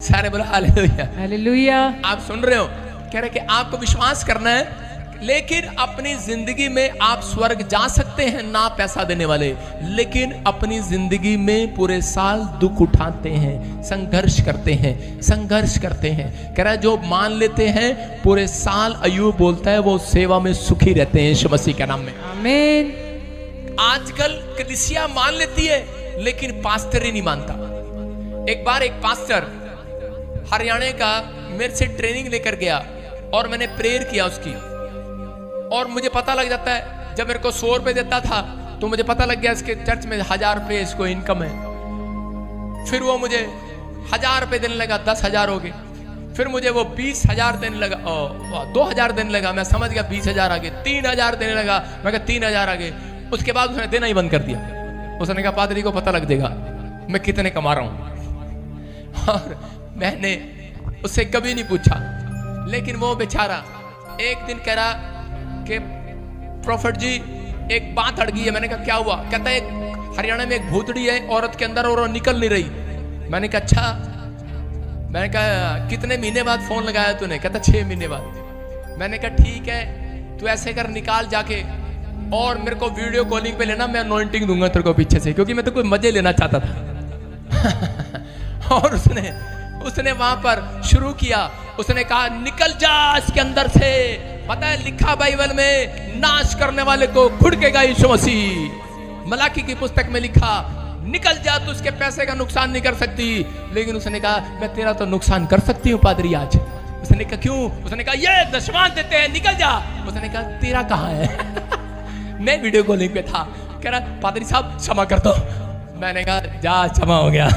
सारे बोलो hallelujah. Hallelujah. आप सुन रहे हो, कह रहे कि आपको विश्वास करना है, लेकिन अपनी जिंदगी में आप स्वर्ग जा सकते हैं ना पैसा देने वाले, लेकिन अपनी जिंदगी में पूरे साल दुख उठाते हैं, संघर्ष करते हैं। कह रहा है जो मान लेते हैं पूरे साल, अय्यूब बोलता है वो सेवा में सुखी रहते हैं यीशु मसीह के नाम में। आमीन। आजकल कलीसिया मान लेती है लेकिन पास्टर ही नहीं मानता। एक बार एक पास्टर हरियाणा का मेरे से ट्रेनिंग लेकर गया और मैंने प्रेयर किया उसकी, और मुझे पता लग जाता है, जब मेरे को 100 रुपए देता था तो मुझे पता लग गया इसके चर्च में 1000 रुपए इसको इनकम है। फिर वो मुझे 1000 रुपए देने लगा, 10,000 हो गए। फिर मुझे वो 20,000 देने लगा, 2000 देने लगा, मैं समझ गया 20,000 आ गए। 3,000 देने लगा, मैं कहा 3,000 आ गए। उसके बाद उसने देना ही बंद कर दिया। उसने कहा पादरी को पता लग जाएगा मैं कितने कमा रहा हूं। और मैंने उससे कभी नहीं पूछा, लेकिन वो बेचारा एक दिन कह रहा कि प्रॉफिट जी एक बात अड़ गई है। मैंने कहा क्या हुआ? कहता है एक हरियाणा में एक भूतड़ी है औरत के अंदर और वो निकल नहीं रही। मैंने कहा अच्छा। मैंने कहा कितने महीने बाद फोन लगाया तूने? कहता 6 महीने बाद। मैंने कहा ठीक है, तू ऐसे कर, निकाल जाके और मेरे को वीडियो कॉलिंग पे लेना, मैं अनॉइंटिंग दूंगा तेरे को पीछे से, क्योंकि मैं तो कोई मजे लेना चाहता था। और उसने वहां पर शुरू किया। उसने कहा निकल जा इसके अंदर से। पता है लिखा बाइबल में, नाश करने वाले को खुड़केगा यीशु मसीह। मलाकी की पुस्तक में लिखा निकल जा, तू उसके पैसे का नुकसान नहीं कर सकती। लेकिन उसने कहा मैं तेरा तो नुकसान कर सकती हूँ पादरी आज। उसने कहा क्यों? उसने कहा ये दशमांश देते हैं, निकल जा। उसने कहा तेरा कहाँ है? मैं वीडियो कॉलिंग पे था। कह रहा पादरी साहब क्षमा कर दो। मैंने कहा जा क्षमा हो गया।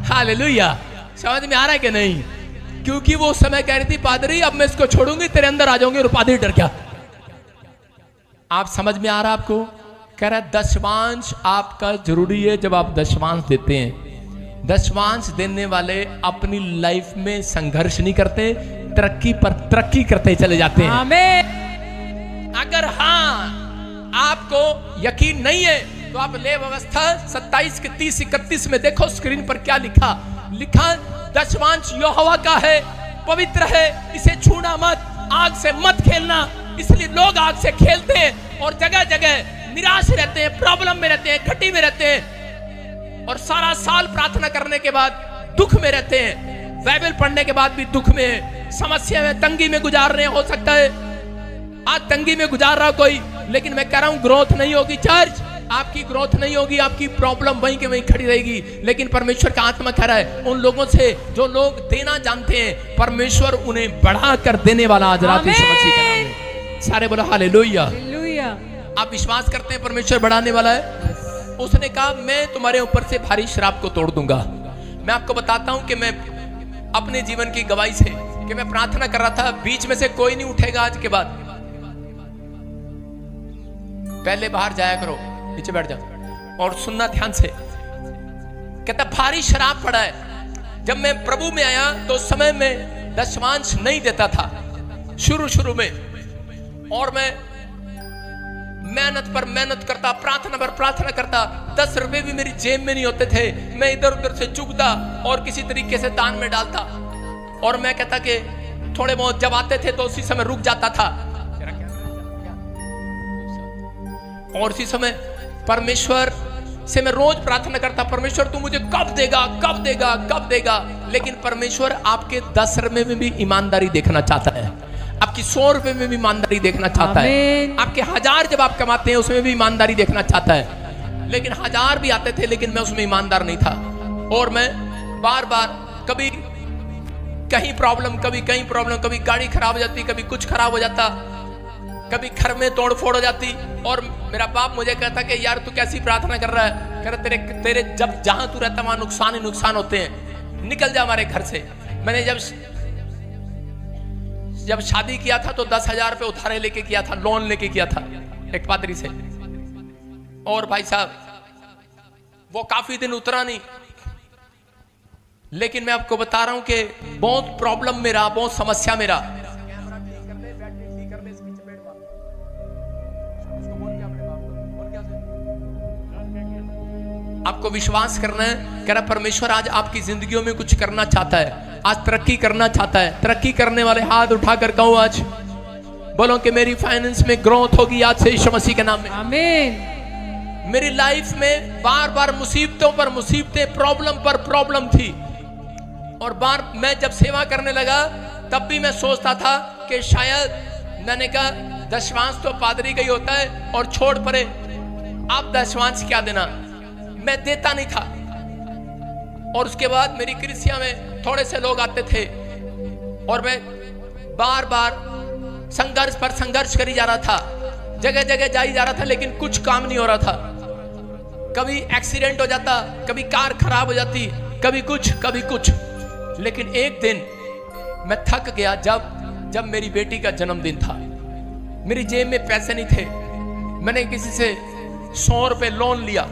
हालेलुया। समझ में आ रहा है कि नहीं? क्योंकि वो समय कह रही थी पादरी अब मैं इसको छोड़ूंगी, तेरे अंदर आ जाऊंगी। और पादरी डर गया। आप समझ में आ रहा आपको? कह रहा है दशमांश आपका जरूरी है। जब आप दशमांश देते हैं, दशमांश देने वाले अपनी लाइफ में संघर्ष नहीं करते, तरक्की पर तरक्की करते चले जाते हैं। आमीन। अगर हाँ आपको यकीन नहीं है तो आप ले व्यवस्था 27 के 30 31 में देखो स्क्रीन पर क्या लिखा। दशमांश यहोवा का है, पवित्र है, इसे छूना मत, आग से मत खेलना। इसलिए लोग आग से खेलते हैं और जगह जगह निराश रहते हैं, प्रॉब्लम में रहते हैं, घटी में रहते हैं, और सारा साल प्रार्थना करने के बाद दुख में रहते हैं। बाइबल पढ़ने के बाद भी दुख में, समस्या में, तंगी में गुजार रहे हैं। हो सकता है आज तंगी में गुजार रहा कोई, लेकिन मैं कह रहा हूं ग्रोथ नहीं होगी चर्च, आपकी ग्रोथ नहीं होगी, आपकी प्रॉब्लम वहीं के वहीं खड़ी रहेगी। लेकिन परमेश्वर का आत्मा कह रहा है उन लोगों से जो लोग देना जानते हैं, परमेश्वर उन्हें बढ़ा कर देने वाला आज रात यीशु मसीह के नाम में। सारे बोलो हालेलुया। हालेलुया। आप विश्वास करते हैं परमेश्वर बढ़ाने वाला है? उसने कहा मैं तुम्हारे ऊपर से भारी श्राप को तोड़ दूंगा। मैं आपको बताता हूं कि मैं अपने जीवन की गवाही से, कि मैं प्रार्थना कर रहा था, बीच में से कोई नहीं उठेगा आज के बाद, पहले बाहर जाया करो, नीचे बैठ जाओ और सुनना ध्यान से। कहता भारी शराब पड़ा है। जब मैं प्रभु में आया तो उस समय में दशमांश नहीं देता था शुरू में, और मैं मेहनत पर मेहनत करता, प्रार्थना पर प्रार्थना करता। 10 रुपए भी मेरी जेब में नहीं होते थे। मैं इधर उधर से चुगता और किसी तरीके से दान में डालता, और मैं कहता कि थोड़े बहुत जब आते थे तो उसी समय रुक जाता था। और इसी समय परमेश्वर से मैं रोज प्रार्थना करता, परमेश्वर तू मुझे कब देगा, कब देगा, कब देगा। लेकिन परमेश्वर आपके 10 रुपए में भी ईमानदारी देखना चाहता है, आपकी 100 रुपए में भी ईमानदारी देखना चाहता है, आपके 1000 जब आप कमाते हैं उसमें भी ईमानदारी देखना चाहता है। लेकिन 1000 भी आते थे, लेकिन मैं उसमें ईमानदार नहीं था। और मैं बार बार कभी कहीं प्रॉब्लम, कभी कहीं प्रॉब्लम, कभी गाड़ी खराब हो जाती, कभी कुछ खराब हो जाता, कभी घर में तोड़ फोड़ हो जाती। और मेरा बाप मुझे कहता कि यार तू कैसी प्रार्थना कर रहा है? कह रहा तेरे जब जहां तू रहता वहां नुकसान ही नुकसान होते हैं, निकल जा हमारे घर से। मैंने जब शादी किया था तो 10,000 रुपए उधारे लेके किया था, लोन लेके किया था एक पादरी से। और भाई साहब वो काफी दिन उतरा नहीं। लेकिन मैं आपको बता रहा हूं कि बहुत प्रॉब्लम में रहा, बहुत समस्या में रहा। आपको विश्वास करना है। कह रहा परमेश्वर आज आपकी जिंदगियों में कुछ करना चाहता है, आज तरक्की करना चाहता है। तरक्की करने वाले हाथ उठाकर कहो आज, बोलो कि मेरी फाइनेंस में ग्रोथ होगी आज से यीशु मसीह के नाम में। आमीन। मेरी लाइफ में बार बार मुसीबतों पर मुसीबतें, प्रॉब्लम पर प्रॉब्लम थी। और बार मैं जब सेवा करने लगा तब भी मैं सोचता था कि शायद, मैंने कहा दशवांश तो पादरी का ही होता है और छोड़ पड़े, आप दशवांश क्या देना, मैं देता नहीं था। और उसके बाद मेरी कलीसिया में थोड़े से लोग आते थे और मैं बार बार संघर्ष पर संघर्ष करी जा रहा था, जगह जगह जाई जा रहा था, लेकिन कुछ काम नहीं हो रहा था। कभी एक्सीडेंट हो जाता, कभी कार खराब हो जाती, कभी कुछ कभी कुछ। लेकिन एक दिन मैं थक गया जब मेरी बेटी का जन्मदिन था। मेरी जेब में पैसे नहीं थे, मैंने किसी से 100 रुपए लोन लिया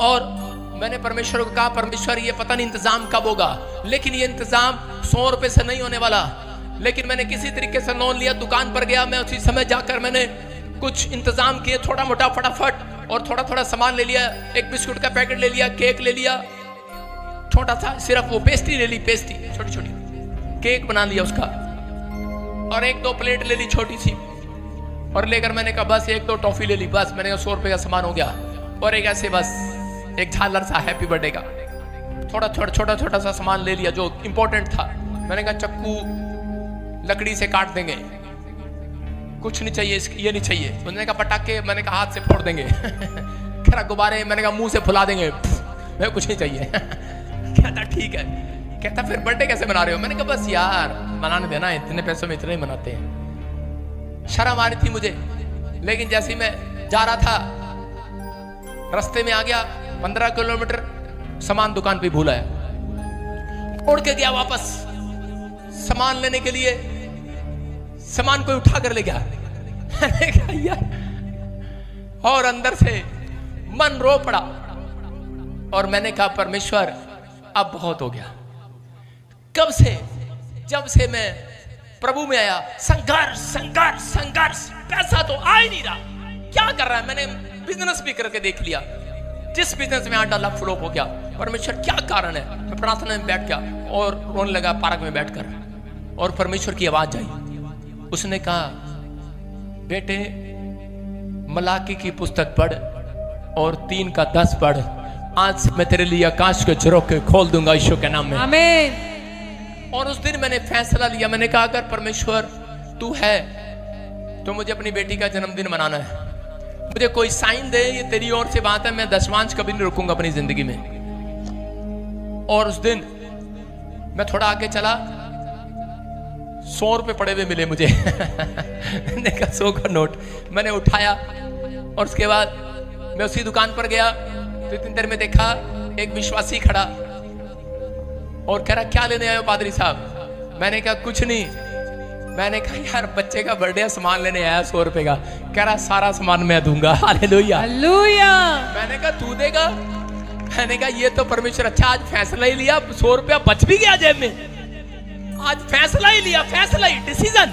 और मैंने परमेश्वर को कहा, परमेश्वर ये पता नहीं इंतजाम कब होगा, लेकिन ये इंतजाम 100 रुपए से नहीं होने वाला। लेकिन मैंने किसी तरीके से लोन लिया, दुकान पर गया, मैं उसी समय जाकर मैंने कुछ इंतजाम किए, छोटा मोटा फटाफट, और थोड़ा थोड़ा सामान ले लिया। एक बिस्कुट का पैकेट ले लिया, केक ले लिया, छोटा सा सिर्फ वो पेस्ट्री ले ली, पेस्ट्री छोटी छोटी, केक बना लिया उसका, और 1-2 प्लेट ले ली छोटी सी, और लेकर मैंने कहा बस 1-2 टॉफी ले ली, बस मैंने कहा 100 रुपए का सामान हो गया। और एक ऐसे बस एक झालर सा हैप्पी बर्थडे का छोटा छोटा सा सामान ले लिया जो इंपॉर्टेंट था। मैंने कहा चक्कू लकड़ी से काट देंगे, कुछ नहीं चाहिए, ये नहीं चाहिए। उन्होंने कहा पटाखे, मैंने कहा हाथ से फोड़ देंगे। खरा गुब्बारे, मैंने कहा मुंह से फुला देंगे, मैं कुछ नहीं चाहिए। कहता ठीक है। कहता फिर बर्थडे कैसे मना रहे हो? मैंने कहा बस यार मनाने देना, इतने पैसों में इतने ही मनाते हैं। शर्म आ रही थी मुझे, लेकिन जैसे ही मैं जा रहा था रास्ते में आ गया 15 किलोमीटर, सामान दुकान पे भूल आया, उड़ के गया वापस सामान लेने के लिए, सामान कोई उठा कर ले गया। मैंने कहा यार, और अंदर से मन रो पड़ा और मैंने कहा परमेश्वर अब बहुत हो गया। कब से? जब से मैं प्रभु में आया, संघर्ष संघर्ष संघर्ष, पैसा तो आ ही नहीं रहा, क्या कर रहा है? मैंने बिजनेस भी करके देख लिया, जिस बिजनेस में 8 डॉलर फ्लॉप हो गया। परमेश्वर क्या कारण है? मैं प्रार्थना में बैठ गया और रोने लगा पार्क में बैठकर, और परमेश्वर की आवाज आई, उसने कहा बेटे मलाकी की पुस्तक पढ़ और 3 का 10 पढ़, आज से मैं तेरे लिए आकाश के झरोखे खोल दूंगा यीशु के नाम में। आमीन। और उस दिन मैंने फैसला लिया, मैंने कहा अगर परमेश्वर तू है तो मुझे अपनी बेटी का जन्मदिन मनाना है, मुझे कोई साइन दे, ये तेरी ओर से बात है, मैं दशवांश कभी नहीं रुकूंगा अपनी जिंदगी में। और उस दिन मैं थोड़ा आगे चला, 100 रुपए पड़े हुए मिले मुझे। मैंने कहा 100 का नोट मैंने उठाया, और उसके बाद मैं उसी दुकान पर गया तो इतनी देर में देखा एक विश्वासी खड़ा और कह रहा क्या लेने आए हो पादरी साहब? मैंने कहा कुछ नहीं। मैंने कहा यार बच्चे का बर्थडे, सामान लेने आया 100 रुपए का। कह रहा सारा सामान मैं दूंगा। Hallelujah hallelujah. मैंने कहा तू देगा? मैंने कहा ये तो परमेश्वर, अच्छा आज फैसला ही लिया, 100 रुपया बच भी गया जेब में, आज फैसला ही लिया, फैसला ही, डिसीजन।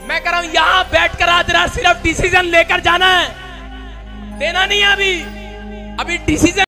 मैं कह रहा हूं यहां बैठकर आज सिर्फ डिसीजन लेकर जाना है, देना नहीं है अभी डिसीजन